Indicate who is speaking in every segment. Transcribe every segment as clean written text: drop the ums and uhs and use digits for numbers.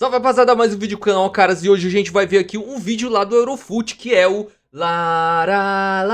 Speaker 1: Salve rapaziada, mais um vídeo do canal, caras, e hoje a gente vai ver aqui um vídeo lá do Eurofoot, que é o Lararara,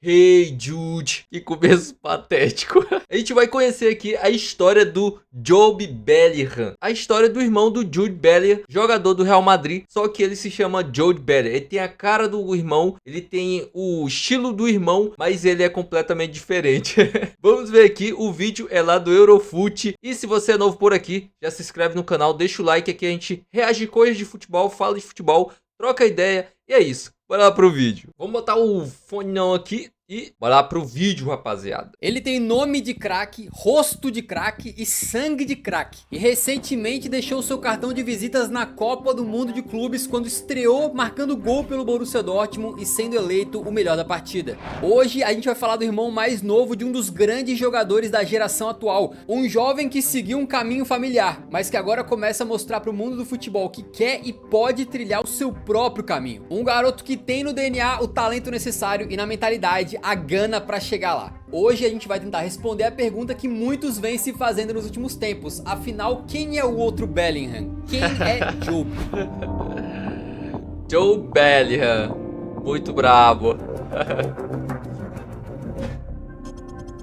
Speaker 1: Hey Jude. Que começo patético. A gente vai conhecer aqui a história do Jude Bellingham, a história do irmão do Jude Bellingham, jogador do Real Madrid, só que ele se chama Jude Bellingham. Ele tem a cara do irmão, ele tem o estilo do irmão, mas ele é completamente diferente. Vamos ver aqui, o vídeo é lá do Eurofoot. E se você é novo por aqui, já se inscreve no canal, deixa o like, aqui a gente reage coisas de futebol, fala de futebol, troca ideia, e é isso. Bora lá pro vídeo. Vamos botar o fone não aqui e bora lá pro vídeo, rapaziada.
Speaker 2: Ele tem nome de craque, rosto de craque e sangue de craque. E recentemente deixou seu cartão de visitas na Copa do Mundo de Clubes quando estreou marcando gol pelo Borussia Dortmund e sendo eleito o melhor da partida. Hoje a gente vai falar do irmão mais novo de um dos grandes jogadores da geração atual. Um jovem que seguiu um caminho familiar, mas que agora começa a mostrar pro mundo do futebol que quer e pode trilhar o seu próprio caminho. Um garoto que tem no DNA o talento necessário e na mentalidade a gana pra chegar lá. Hoje a gente vai tentar responder a pergunta que muitos vêm se fazendo nos últimos tempos. Afinal, quem é o outro Bellingham? Quem é Jude?
Speaker 1: Jude Bellingham, muito brabo.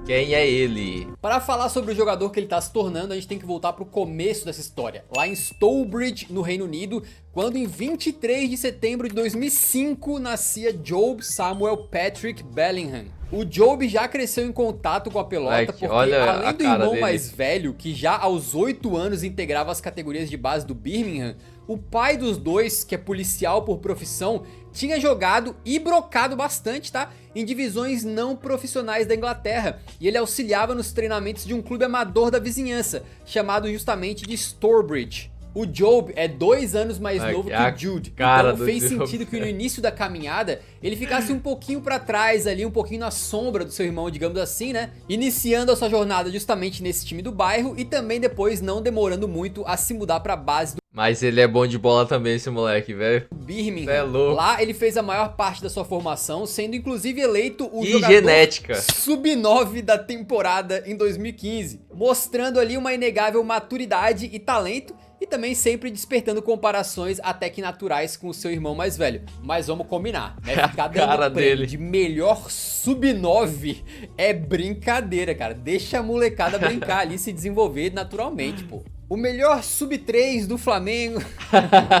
Speaker 1: Quem é ele?
Speaker 2: Para falar sobre o jogador que ele está se tornando, a gente tem que voltar para o começo dessa história. Lá em Stourbridge, no Reino Unido, quando em 23 de setembro de 2005 nascia Jobe Samuel Patrick Bellingham. O Jobe já cresceu em contato com a pelota, porque além do irmão mais velho, que já aos 8 anos integrava as categorias de base do Birmingham, o pai dos dois, que é policial por profissão, tinha jogado e brocado bastante, tá? Em divisões não profissionais da Inglaterra, e ele auxiliava nos treinamentos de um clube amador da vizinhança, chamado justamente de Stourbridge. O Jobe é 2 anos mais novo que o Jude, então fez sentido que no início da caminhada ele ficasse um pouquinho pra trás ali, um pouquinho na sombra do seu irmão, digamos assim, né? Iniciando a sua jornada justamente nesse time do bairro e também depois não demorando muito a se mudar pra base do
Speaker 1: Mas ele é bom de bola também, esse moleque, velho.
Speaker 2: Birmingham.
Speaker 1: É louco.
Speaker 2: Lá ele fez a maior parte da sua formação, sendo inclusive eleito o
Speaker 1: e
Speaker 2: jogador
Speaker 1: genética
Speaker 2: sub-9 da temporada em 2015, mostrando ali uma inegável maturidade e talento, e também sempre despertando comparações até que naturais com o seu irmão mais velho. Mas vamos combinar, né? Ficar dando prêmio de melhor sub-9 é brincadeira, cara. Deixa a molecada brincar ali, se desenvolver naturalmente, pô. O melhor sub-3 do Flamengo.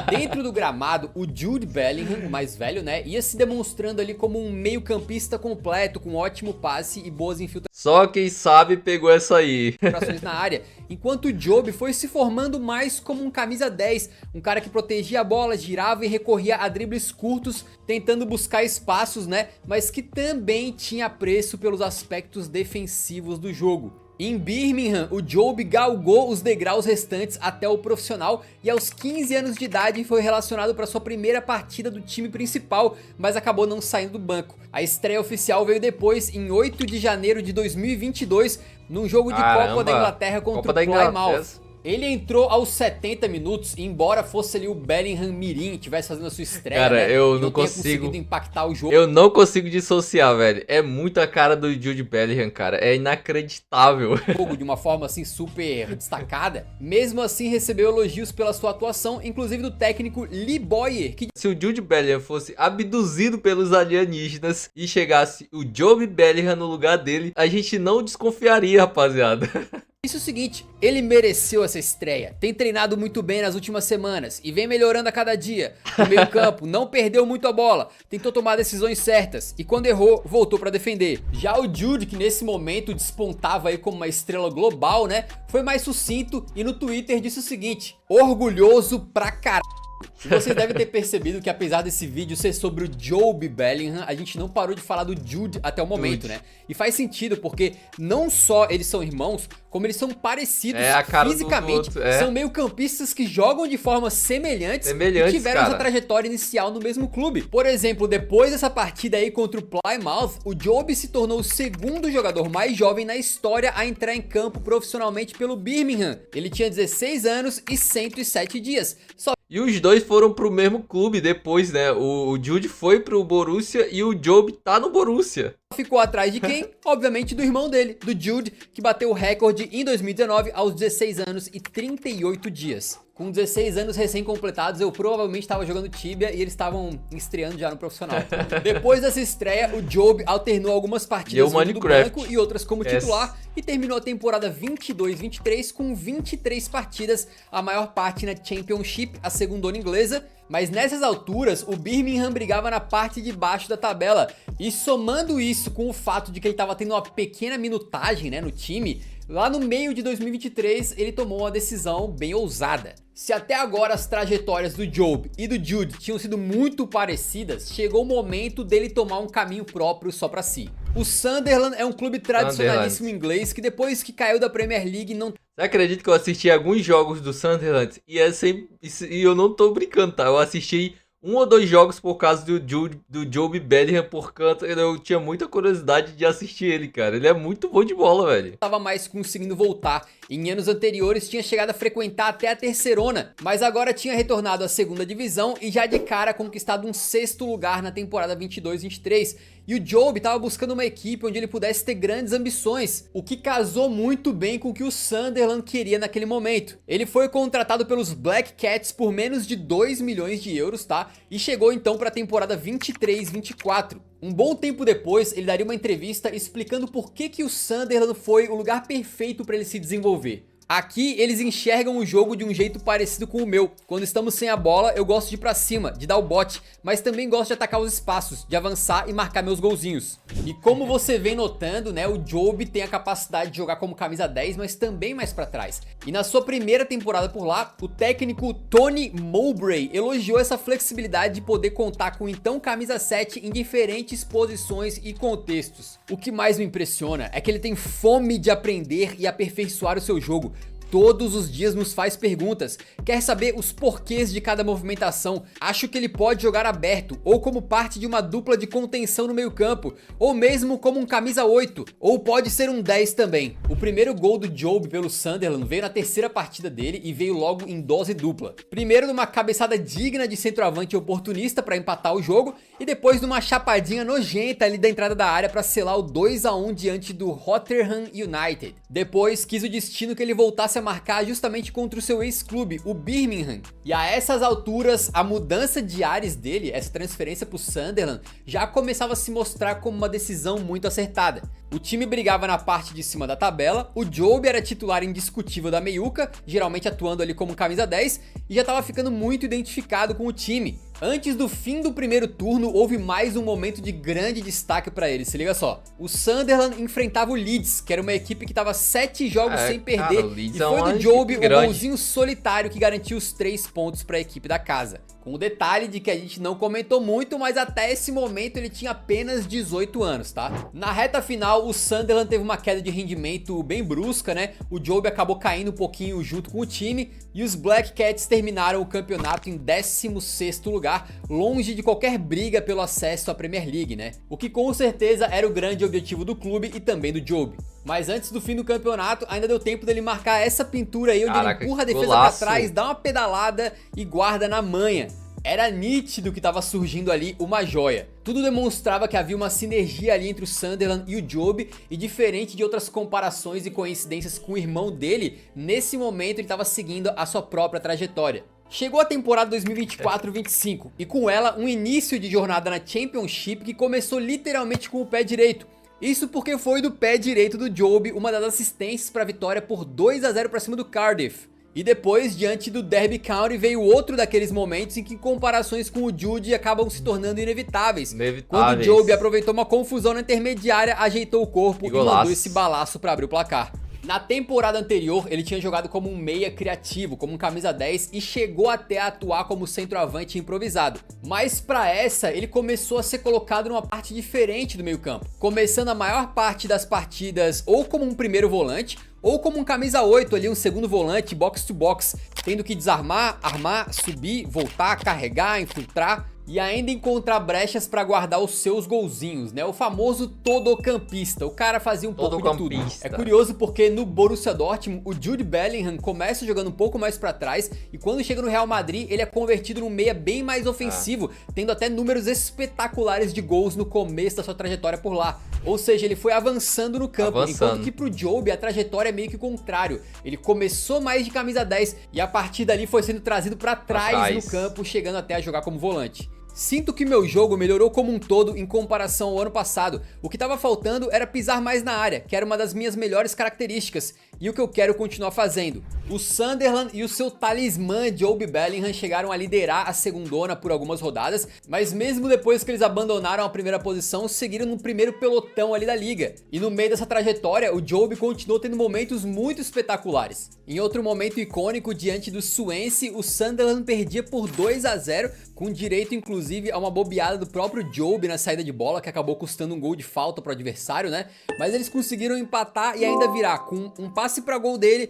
Speaker 2: Dentro do gramado, o Jude Bellingham, o mais velho, né, ia se demonstrando ali como um meio-campista completo, com ótimo passe e boas infiltrações.
Speaker 1: Só quem sabe pegou essa aí.
Speaker 2: Na área, enquanto o Jobe foi se formando mais como um camisa 10, um cara que protegia a bola, girava e recorria a dribles curtos, tentando buscar espaços, né, mas que também tinha apreço pelos aspectos defensivos do jogo. Em Birmingham, o Jobe galgou os degraus restantes até o profissional e aos 15 anos de idade foi relacionado para sua primeira partida do time principal, mas acabou não saindo do banco. A estreia oficial veio depois, em 8 de janeiro de 2022, num jogo de Copa da Inglaterra contra o Plymouth. Ele entrou aos 70 minutos, e embora fosse ali o Bellingham Mirim, tivesse fazendo a sua estreia,
Speaker 1: cara,
Speaker 2: né,
Speaker 1: eu não
Speaker 2: conseguido impactar o jogo.
Speaker 1: Eu não consigo dissociar, velho. É muito a cara do Jude Bellingham, cara. É inacreditável.
Speaker 2: De uma forma assim super destacada. Mesmo assim recebeu elogios pela sua atuação, inclusive do técnico Lee Bowyer, que
Speaker 1: se o Jude Bellingham fosse abduzido pelos alienígenas e chegasse o Jude Bellingham no lugar dele, a gente não desconfiaria, rapaziada.
Speaker 2: disse o seguinte: ele mereceu essa estreia, tem treinado muito bem nas últimas semanas e vem melhorando a cada dia. No meio campo, não perdeu muito a bola, tentou tomar decisões certas e quando errou, voltou pra defender. Já o Jude, que nesse momento despontava aí como uma estrela global, né, foi mais sucinto e no Twitter disse o seguinte: orgulhoso pra caralho. E vocês devem ter percebido que apesar desse vídeo ser sobre o Jude Bellingham, a gente não parou de falar do Jude até o momento, né? E faz sentido porque não só eles são irmãos, como eles são parecidos fisicamente. São meio campistas que jogam de formas semelhantes e tiveram essa trajetória inicial no mesmo clube. Por exemplo, depois dessa partida aí contra o Plymouth, o Jobe se tornou o segundo jogador mais jovem na história a entrar em campo profissionalmente pelo Birmingham. Ele tinha 16 anos e 107 dias.
Speaker 1: E os dois foram pro mesmo clube depois, né? O Jude foi pro Borussia e o Jobe tá no Borussia.
Speaker 2: ficou atrás de quem? Obviamente do irmão dele, do Jude, que bateu o recorde em 2019 aos 16 anos e 38 dias. Com 16 anos recém-completados, eu provavelmente estava jogando Tibia e eles estavam estreando já no profissional. Depois dessa estreia, o Job alternou algumas partidas do banco e outras como titular e terminou a temporada 22-23 com 23 partidas, a maior parte na Championship, a segundona inglesa. Mas nessas alturas, o Birmingham brigava na parte de baixo da tabela. E somando isso com o fato de que ele estava tendo uma pequena minutagem, né, no time, lá no meio de 2023, ele tomou uma decisão bem ousada. Se até agora as trajetórias do Job e do Jude tinham sido muito parecidas, chegou o momento dele tomar um caminho próprio só pra si. O Sunderland é um clube tradicionalíssimo inglês que depois que caiu da Premier League não...
Speaker 1: Você acredita que eu assisti alguns jogos do Sunderland e eu não tô brincando, tá? Eu assisti 1 ou 2 jogos por causa do Job Bellingham, portanto eu tinha muita curiosidade de assistir ele, cara. Ele é muito bom de bola, velho.
Speaker 2: Tava mais conseguindo voltar. Em anos anteriores tinha chegado a frequentar até a terceirona, mas agora tinha retornado à segunda divisão e já de cara conquistado um 6º lugar na temporada 22-23. E o Job estava buscando uma equipe onde ele pudesse ter grandes ambições, o que casou muito bem com o que o Sunderland queria naquele momento. Ele foi contratado pelos Black Cats por menos de 2 milhões de euros, tá? E chegou então para a temporada 23-24. Um bom tempo depois, ele daria uma entrevista explicando por que o Sunderland foi o lugar perfeito para ele se desenvolver. Aqui eles enxergam o jogo de um jeito parecido com o meu. Quando estamos sem a bola, eu gosto de ir pra cima, de dar o bote, mas também gosto de atacar os espaços, de avançar e marcar meus golzinhos. E como você vem notando, né, o Job tem a capacidade de jogar como camisa 10, mas também mais pra trás. E na sua primeira temporada por lá, o técnico Tony Mowbray elogiou essa flexibilidade de poder contar com então camisa 7 em diferentes posições e contextos. O que mais me impressiona é que ele tem fome de aprender e aperfeiçoar o seu jogo. Todos os dias nos faz perguntas, quer saber os porquês de cada movimentação, acho que ele pode jogar aberto, ou como parte de uma dupla de contenção no meio campo, ou mesmo como um camisa 8, ou pode ser um 10 também. O primeiro gol do Job pelo Sunderland veio na terceira partida dele e veio logo em dose dupla. Primeiro numa cabeçada digna de centroavante oportunista para empatar o jogo, e depois numa chapadinha nojenta ali da entrada da área para selar o 2-1 diante do Rotherham United. Depois quis o destino que ele voltasse a marcar justamente contra o seu ex-clube, o Birmingham. E a essas alturas, a mudança de ares dele, essa transferência para o Sunderland, já começava a se mostrar como uma decisão muito acertada. O time brigava na parte de cima da tabela, o Job era titular indiscutível da meiuca, geralmente atuando ali como camisa 10, e já estava ficando muito identificado com o time. Antes do fim do primeiro turno, houve mais um momento de grande destaque para ele, se liga só. O Sunderland enfrentava o Leeds, que era uma equipe que estava 7 jogos sem perder, e foi do Job o golzinho solitário que garantiu os 3 pontos para a equipe da casa. Com o detalhe de que a gente não comentou muito, mas até esse momento ele tinha apenas 18 anos, tá? Na reta final, o Sunderland teve uma queda de rendimento bem brusca, né? O Job acabou caindo um pouquinho junto com o time e os Black Cats terminaram o campeonato em 16º lugar, longe de qualquer briga pelo acesso à Premier League, né? O que com certeza era o grande objetivo do clube e também do Job. Mas antes do fim do campeonato, ainda deu tempo dele marcar essa pintura aí, onde ele empurra a defesa pra trás, dá uma pedalada e guarda na manha. Era nítido que estava surgindo ali uma joia. Tudo demonstrava que havia uma sinergia ali entre o Sunderland e o Job, e diferente de outras comparações e coincidências com o irmão dele, nesse momento ele estava seguindo a sua própria trajetória. Chegou a temporada 2024-25 e com ela um início de jornada na Championship que começou literalmente com o pé direito. Isso porque foi do pé direito do Job uma das assistências para a vitória por 2-0 para cima do Cardiff. E depois, diante do Derby County, veio outro daqueles momentos em que comparações com o Jude acabam se tornando inevitáveis. Quando o Job aproveitou uma confusão na intermediária, ajeitou o corpo e mandou esse balaço para abrir o placar. Na temporada anterior, ele tinha jogado como um meia criativo, como um camisa 10 e chegou até a atuar como centroavante improvisado. Mas para essa, ele começou a ser colocado numa parte diferente do meio campo, começando a maior parte das partidas ou como um primeiro volante, ou como um camisa 8 ali, um segundo volante, box to box, tendo que desarmar, armar, subir, voltar, carregar, infiltrar e ainda encontrar brechas para guardar os seus golzinhos, né? O famoso todocampista. O cara fazia um pouco de tudo. É curioso porque no Borussia Dortmund, o Jude Bellingham começa jogando um pouco mais para trás e quando chega no Real Madrid, ele é convertido num meia bem mais ofensivo, tendo até números espetaculares de gols no começo da sua trajetória por lá. Ou seja, ele foi avançando no campo, enquanto que pro Jobe a trajetória é meio que o contrário. Ele começou mais de camisa 10 e a partir dali foi sendo trazido para trás no campo, chegando até a jogar como volante. Sinto que meu jogo melhorou como um todo em comparação ao ano passado. O que estava faltando era pisar mais na área, que era uma das minhas melhores características, e o que eu quero continuar fazendo. O Sunderland e o seu talismã Jobe Bellingham chegaram a liderar a segundona por algumas rodadas, mas mesmo depois que eles abandonaram a primeira posição, seguiram no primeiro pelotão ali da liga. E no meio dessa trajetória, o Jobe continuou tendo momentos muito espetaculares. Em outro momento icônico, diante do Swansea, o Sunderland perdia por 2-0, com direito inclusive a uma bobeada do próprio Jobe na saída de bola, que acabou custando um gol de falta pro adversário, né? Mas eles conseguiram empatar e ainda virar com um passe para gol dele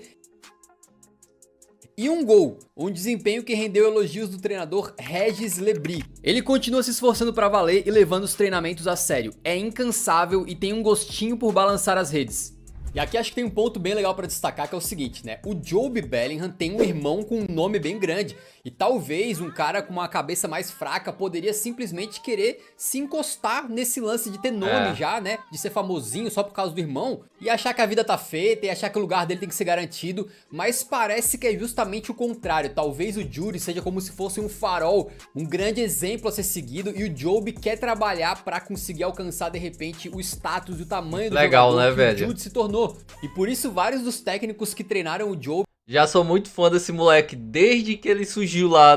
Speaker 2: e um gol, um desempenho que rendeu elogios do treinador Regis Lebris. Ele continua se esforçando para valer e levando os treinamentos a sério. É incansável e tem um gostinho por balançar as redes. E aqui acho que tem um ponto bem legal para destacar, que é o seguinte, né? O Jobe Bellingham tem um irmão com um nome bem grande. E talvez um cara com uma cabeça mais fraca poderia simplesmente querer se encostar nesse lance de ter nome já, né? De ser famosinho só por causa do irmão. E achar que a vida tá feita e achar que o lugar dele tem que ser garantido. Mas parece que é justamente o contrário. Talvez o Jude seja como se fosse um farol, um grande exemplo a ser seguido. E o Jobe quer trabalhar para conseguir alcançar de repente o status e o tamanho do jogador,
Speaker 1: né,
Speaker 2: que
Speaker 1: velho?
Speaker 2: o Jude se tornou. E por isso vários dos técnicos que treinaram o Jobe
Speaker 1: já sou muito fã desse moleque, desde que ele surgiu lá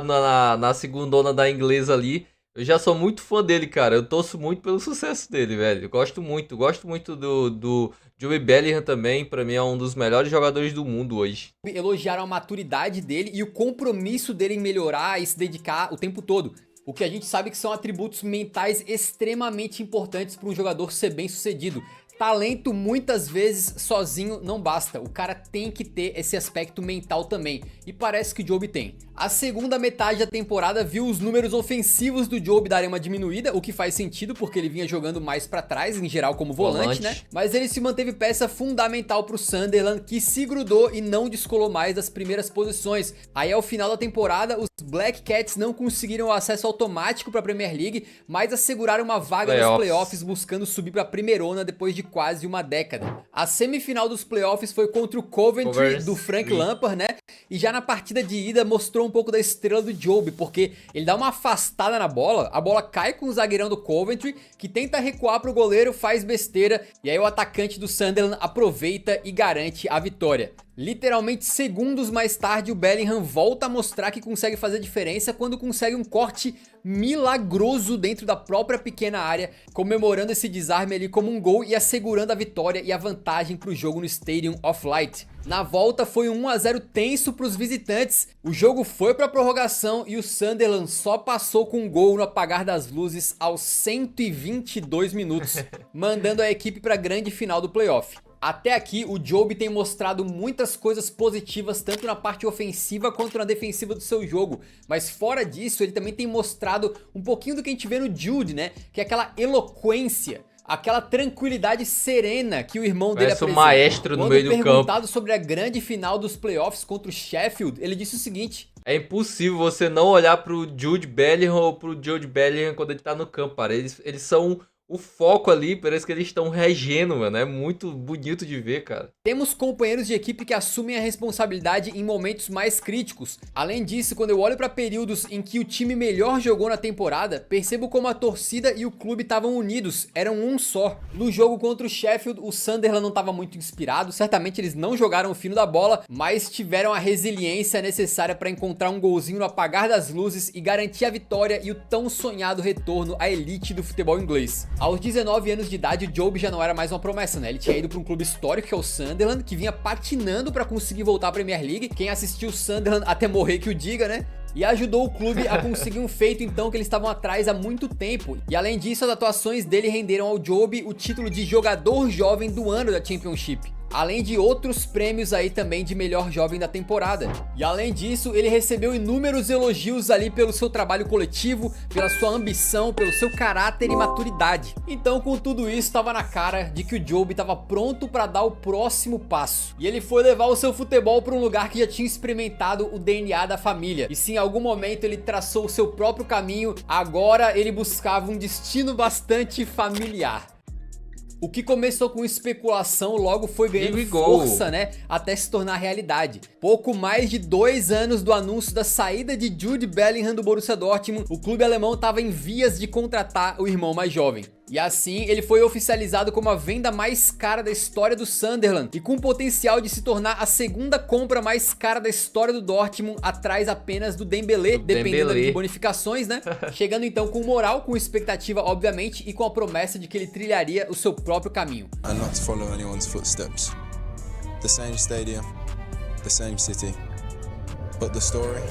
Speaker 1: na segundona da inglesa ali. Eu já sou muito fã dele, cara. Eu torço muito pelo sucesso dele, velho. Gosto muito do Jobe Bellingham também. Pra mim é um dos melhores jogadores do mundo hoje.
Speaker 2: Elogiaram a maturidade dele e o compromisso dele em melhorar e se dedicar o tempo todo. O que a gente sabe que são atributos mentais extremamente importantes para um jogador ser bem sucedido. Talento muitas vezes sozinho não basta, o cara tem que ter esse aspecto mental também, e parece que o Jobe tem. A segunda metade da temporada viu os números ofensivos do Jobe darem uma diminuída, o que faz sentido porque ele vinha jogando mais pra trás, em geral como volante, né? Mas ele se manteve peça fundamental pro Sunderland, que se grudou e não descolou mais das primeiras posições. Aí ao final da temporada, os Black Cats não conseguiram o acesso automático pra Premier League, mas asseguraram uma vaga nos playoffs, buscando subir pra primeirona depois de quase uma década. A semifinal dos playoffs foi contra o Coventry do Frank Lampard, né? E já na partida de ida mostrou um pouco da estrela do Jobe, porque ele dá uma afastada na bola, a bola cai com o zagueirão do Coventry, que tenta recuar pro goleiro, faz besteira, e aí o atacante do Sunderland aproveita e garante a vitória. Literalmente segundos mais tarde, o Bellingham volta a mostrar que consegue fazer diferença quando consegue um corte milagroso dentro da própria pequena área, comemorando esse desarme ali como um gol e assegurando a vitória e a vantagem para o jogo no Stadium of Light. Na volta foi um 1-0 tenso para os visitantes, o jogo foi para a prorrogação e o Sunderland só passou com um gol no apagar das luzes aos 122 minutos, mandando a equipe para a grande final do playoff. Até aqui, o Jobe tem mostrado muitas coisas positivas, tanto na parte ofensiva quanto na defensiva do seu jogo. Mas fora disso, ele também tem mostrado um pouquinho do que a gente vê no Jude, né? Que é aquela eloquência, aquela tranquilidade serena que o irmão dele apresenta.
Speaker 1: Parece um maestro no meio do campo.
Speaker 2: Quando perguntado sobre a grande final dos playoffs contra o Sheffield, ele disse o seguinte:
Speaker 1: é impossível você não olhar pro Jude Bellingham ou pro Jude Bellingham quando ele tá no campo, cara. Eles são o foco ali, parece que eles estão regendo, mano. É muito bonito de ver, cara.
Speaker 2: Temos companheiros de equipe que assumem a responsabilidade em momentos mais críticos. Além disso, quando eu olho para períodos em que o time melhor jogou na temporada, percebo como a torcida e o clube estavam unidos, eram um só. No jogo contra o Sheffield, o Sunderland não estava muito inspirado, certamente eles não jogaram o fino da bola, mas tiveram a resiliência necessária para encontrar um golzinho no apagar das luzes e garantir a vitória e o tão sonhado retorno à elite do futebol inglês. Aos 19 anos de idade, o Jobe já não era mais uma promessa, né? Ele tinha ido para um clube histórico, que é o Sunderland, que vinha patinando para conseguir voltar à Premier League. Quem assistiu o Sunderland até morrer que o diga, né? E ajudou o clube a conseguir um feito então que eles estavam atrás há muito tempo. E além disso, as atuações dele renderam ao Jobe o título de jogador jovem do ano da Championship. além de outros prêmios aí também de melhor jovem da temporada. E além disso, ele recebeu inúmeros elogios ali pelo seu trabalho coletivo, pela sua ambição, pelo seu caráter e maturidade. Então, com tudo isso, estava na cara de que o Jobe estava pronto para dar o próximo passo. E ele foi levar o seu futebol para um lugar que já tinha experimentado o DNA da família. E se em algum momento ele traçou o seu próprio caminho, agora ele buscava um destino bastante familiar. O que começou com especulação logo foi ganhando força, né, até se tornar realidade. Pouco mais de 2 anos do anúncio da saída de Jude Bellingham do Borussia Dortmund, o clube alemão estava em vias de contratar o irmão mais jovem. E assim, ele foi oficializado como a venda mais cara da história do Sunderland e com potencial de se tornar a segunda compra mais cara da história do Dortmund, atrás apenas do Dembélé, dependendo de bonificações, né? Chegando então com moral, com expectativa, obviamente, e com a promessa de que ele trilharia o seu próprio caminho.
Speaker 3: And not to follow anyone's footsteps. The same stadium, the same city, but the story,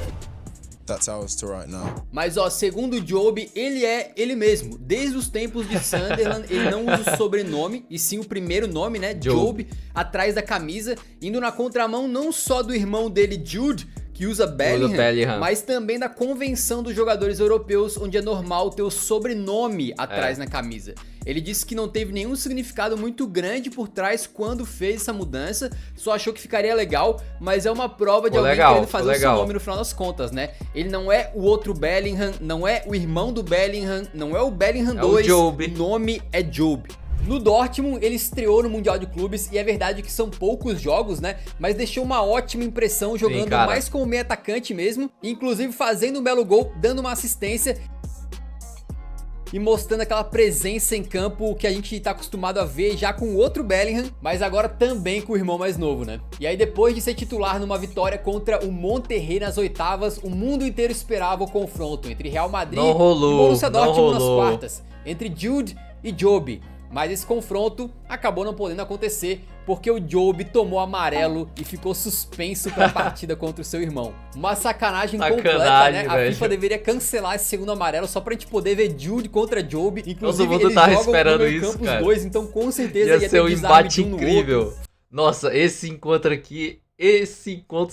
Speaker 3: that's ours to write now.
Speaker 2: Mas ó, segundo o Jobe, ele é ele mesmo. Desde os tempos de Sunderland, ele não usa o sobrenome, e sim o primeiro nome, né, Jobe, atrás da camisa, indo na contramão não só do irmão dele, Jude, que usa Bellingham, mas também da convenção dos jogadores europeus, onde é normal ter o sobrenome atrás na camisa. Ele disse que não teve nenhum significado muito grande por trás quando fez essa mudança, só achou que ficaria legal, mas é uma prova de alguém querendo fazer o seu nome no final das contas, né? Ele não é o outro Bellingham, não é o irmão do Bellingham, não é o Bellingham 2, o nome é Jobe. No Dortmund, ele estreou no Mundial de Clubes e é verdade que são poucos jogos, né? Mas deixou uma ótima impressão jogando mais como meio atacante mesmo, inclusive fazendo um belo gol, dando uma assistência e mostrando aquela presença em campo que a gente tá acostumado a ver já com o outro Bellingham, mas agora também com o irmão mais novo, né? E aí depois de ser titular numa vitória contra o Monterrey nas oitavas, o mundo inteiro esperava o confronto entre Real Madrid e Borussia Dortmund nas quartas, entre Jude e Jobe. Mas esse confronto acabou não podendo acontecer porque o Jobe tomou amarelo e ficou suspenso para a partida contra o seu irmão. Uma sacanagem completa, né? A FIFA deveria cancelar esse segundo amarelo só pra gente poder ver Jude contra Jobe. Inclusive, eles jogam esperando isso, cara. Os dois, então com certeza
Speaker 1: ia ser um embate incrível. Nossa, esse encontro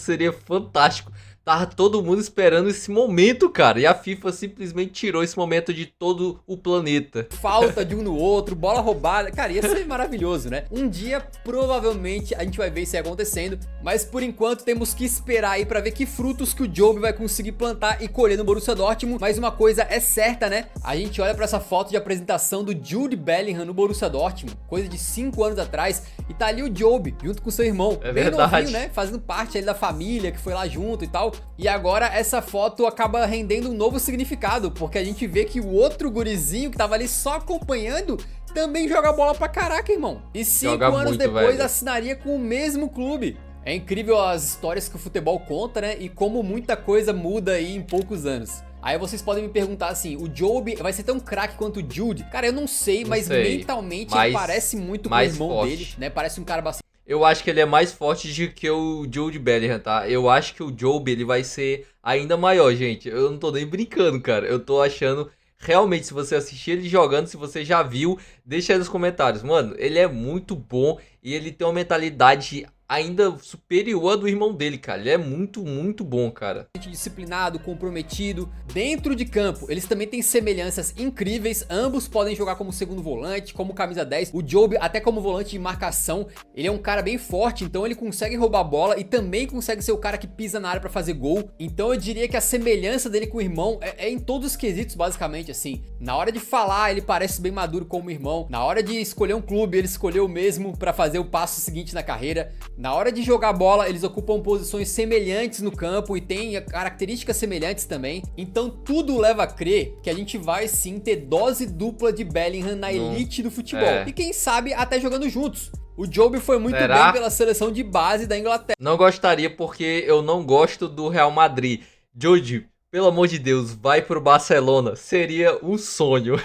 Speaker 1: seria fantástico. Tava todo mundo esperando esse momento, cara. E a FIFA simplesmente tirou esse momento de todo o planeta.
Speaker 2: Falta de um no outro, bola roubada. Cara, ia ser maravilhoso, né? Um dia, provavelmente, a gente vai ver isso aí acontecendo. Mas, por enquanto, temos que esperar aí pra ver que frutos que o Jobe vai conseguir plantar e colher no Borussia Dortmund. Mas uma coisa é certa, né? A gente olha pra essa foto de apresentação do Jude Bellingham no Borussia Dortmund, coisa de 5 anos atrás. E tá ali o Jobe, junto com seu irmão.
Speaker 1: É
Speaker 2: bem
Speaker 1: verdade.
Speaker 2: Novinho, né? Fazendo parte ali da família, que foi lá junto e tal. E agora essa foto acaba rendendo um novo significado, porque a gente vê que o outro gurizinho que tava ali só acompanhando também joga bola pra caraca, irmão. E 5 anos depois assinaria com o mesmo clube. É incrível as histórias que o futebol conta, né? E como muita coisa muda aí em poucos anos. Aí vocês podem me perguntar assim, o Jobe vai ser tão craque quanto o Jude? Cara, eu não sei, mas mentalmente ele parece muito com o irmão dele, né? Parece um cara bastante...
Speaker 1: Eu acho que ele é mais forte do que o Jude Bellingham, tá? Eu acho que o Jobe, ele vai ser ainda maior, gente. Eu não tô nem brincando, cara. Eu tô achando... Realmente, se você assistir ele jogando, se você já viu, deixa aí nos comentários. Mano, ele é muito bom e ele tem uma mentalidade ainda superior à do irmão dele, cara. Ele é muito, muito bom, cara.
Speaker 2: Disciplinado, comprometido. Dentro de campo, eles também têm semelhanças incríveis. Ambos podem jogar como segundo volante, como camisa 10. O Jobe, até como volante de marcação, ele é um cara bem forte, então ele consegue roubar a bola e também consegue ser o cara que pisa na área pra fazer gol. Então eu diria que a semelhança dele com o irmão é em todos os quesitos, basicamente, assim. Na hora de falar, ele parece bem maduro como o irmão. Na hora de escolher um clube, ele escolheu o mesmo pra fazer o passo seguinte na carreira. Na hora de jogar bola, eles ocupam posições semelhantes no campo e têm características semelhantes também. Então tudo leva a crer que a gente vai sim ter dose dupla de Bellingham na elite do futebol. E quem sabe até jogando juntos. O Jobe foi muito bem pela seleção de base da Inglaterra.
Speaker 1: Não gostaria porque eu não gosto do Real Madrid. Jobe, pelo amor de Deus, vai pro Barcelona. Seria um sonho.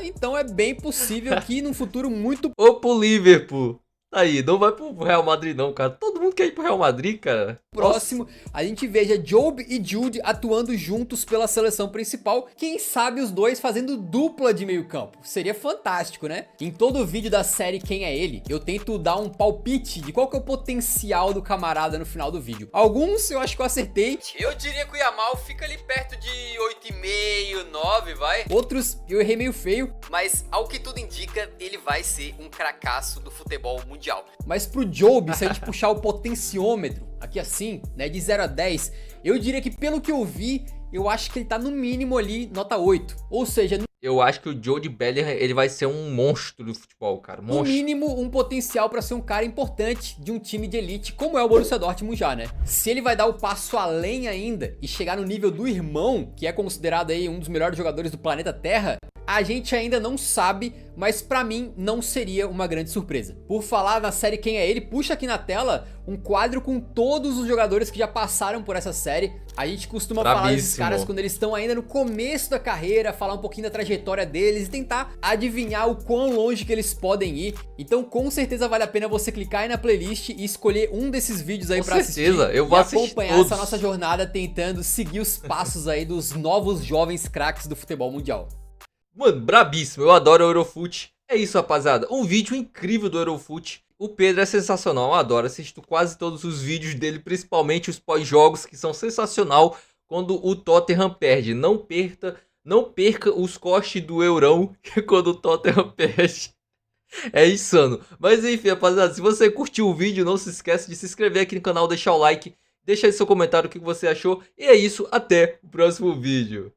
Speaker 2: Então é bem possível que num futuro muito...
Speaker 1: Ou pro Liverpool. Tá aí, não vai pro Real Madrid não, cara. Todo mundo quer ir pro Real Madrid, cara.
Speaker 2: Próximo, a gente veja Job e Jude atuando juntos pela seleção principal. Quem sabe os dois fazendo dupla de meio campo. Seria fantástico, né? Em todo vídeo da série Quem é Ele, eu tento dar um palpite de qual que é o potencial do camarada no final do vídeo. Alguns eu acho que eu acertei. Eu diria que o Yamal fica ali perto de 8,5, 9, vai. Outros eu errei meio feio, mas ao que tudo indica, ele vai ser um cracaço do futebol mundial. Mas pro Job, se a gente puxar o potenciômetro, aqui assim, né, de 0 a 10, eu diria que pelo que eu vi, eu acho que ele tá no mínimo ali, nota 8. Ou seja,
Speaker 1: eu acho que o Jude Bellingham, ele vai ser um monstro do futebol, cara.
Speaker 2: No mínimo, um potencial pra ser um cara importante de um time de elite, como é o Borussia Dortmund já, né? Se ele vai dar o passo além ainda e chegar no nível do irmão, que é considerado aí um dos melhores jogadores do planeta Terra, a gente ainda não sabe, mas pra mim não seria uma grande surpresa. Por falar na série Quem é Ele, puxa aqui na tela um quadro com todos os jogadores que já passaram por essa série. A gente costuma falar desses caras quando eles estão ainda no começo da carreira, falar um pouquinho da trajetória deles e tentar adivinhar o quão longe que eles podem ir. Então com certeza vale a pena você clicar aí na playlist e escolher um desses vídeos aí pra assistir.
Speaker 1: Eu vou assistir
Speaker 2: acompanhar essa nossa jornada tentando seguir os passos aí dos novos jovens craques do futebol mundial.
Speaker 1: Mano, brabíssimo, eu adoro o Eurofoot. É isso, rapaziada, um vídeo incrível do Eurofoot. O Pedro é sensacional, eu adoro, assisto quase todos os vídeos dele, principalmente os pós-jogos, que são sensacional quando o Tottenham perde. Não perca os cortes do Eurão quando o Tottenham perde. É insano. Mas enfim, rapaziada, se você curtiu o vídeo, não se esqueça de se inscrever aqui no canal, deixar o like, deixa aí seu comentário o que você achou. E é isso, até o próximo vídeo.